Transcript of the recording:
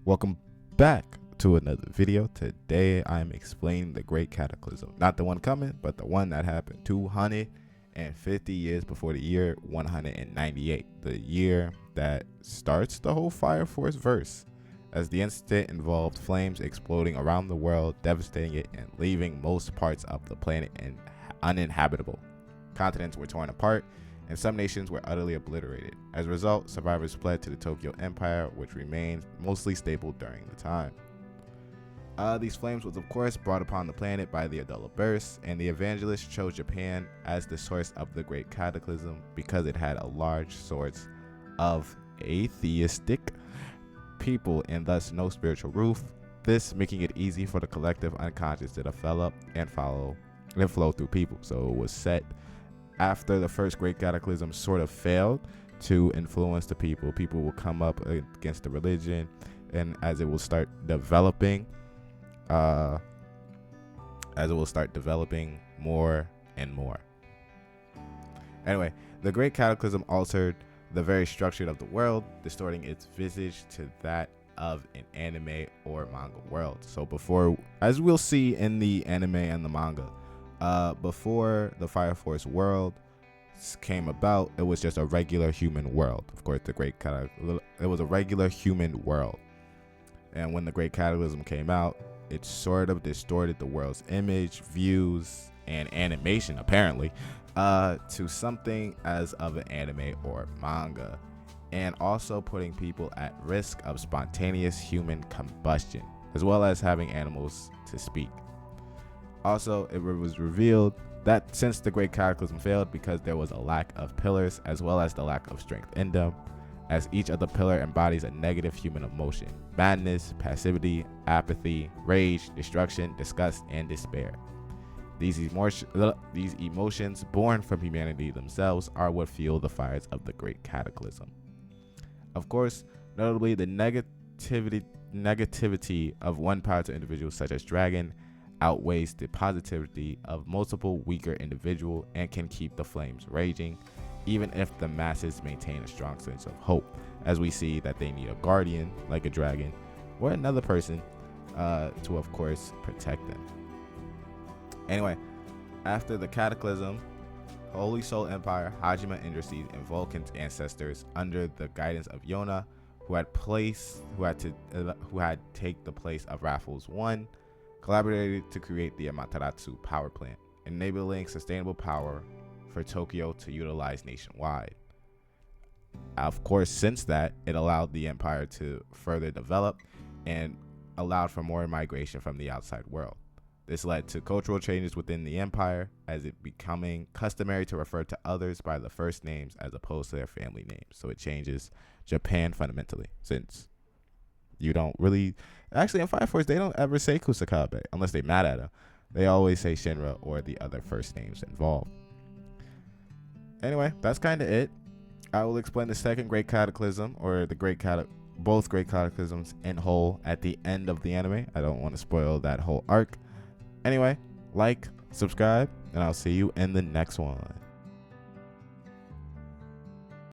Welcome back to another video. Today I'm explaining the Great Cataclysm. Not the one coming, but the one that happened 250 years before the year 198. The year that starts the whole Fire Force verse, as the incident involved flames exploding around the world, devastating it and leaving most parts of the planet uninhabitable. Continents were torn apart, and some nations were utterly obliterated. As a result, survivors fled to the Tokyo Empire, which remained mostly stable during the time. These flames was of course brought upon the planet by the Adula Burst, and the evangelists chose Japan as the source of the Great Cataclysm because it had a large source of atheistic people and thus no spiritual roof, this making it easy for the collective unconscious to develop and flow through people. So it was set after the first Great Cataclysm sort of failed to influence the people. People will come up against the religion, and as it will start developing more and more. Anyway, the Great Cataclysm altered the very structure of the world, distorting its visage to that of an anime or manga world. So before, as we'll see in the anime and the manga, before the Fire Force world came about, it was just a regular human world. Of course, it was a regular human world, and when the Great Cataclysm came out, it sort of distorted the world's image, views, and animation apparently to something as of an anime or manga, and also putting people at risk of spontaneous human combustion, as well as having animals to speak. Also, it was revealed that since the Great Cataclysm failed because there was a lack of pillars as well as the lack of strength in them, as each of the pillar embodies a negative human emotion: madness, passivity, apathy, rage, destruction, disgust, and despair. These emotions born from humanity themselves are what fuel the fires of the Great Cataclysm. Of course, notably, the negativity of one powerful individual such as Dragon outweighs the positivity of multiple weaker individuals and can keep the flames raging, even if the masses maintain a strong sense of hope, as we see that they need a guardian like a dragon or another person to of course protect them. Anyway, after the Cataclysm, Holy Soul Empire, Hajime Industries, and Vulcan's ancestors, under the guidance of Yona, who had take the place of Raffles I, collaborated to create the Amaterasu power plant, enabling sustainable power for Tokyo to utilize nationwide. Of course, since that, it allowed the empire to further develop and allowed for more migration from the outside world. This led to cultural changes within the empire, as it becoming customary to refer to others by the first names as opposed to their family names. So it changes Japan fundamentally, since you don't really, actually in Fire Force they don't ever say Kusakabe unless they're mad at him. They always say Shinra or the other first names involved. Anyway, that's kind of it. I will explain the second Great Cataclysm, or both Great Cataclysms in whole at the end of the anime. I don't want to spoil that whole arc. Anyway, like, subscribe, and I'll see you in the next one.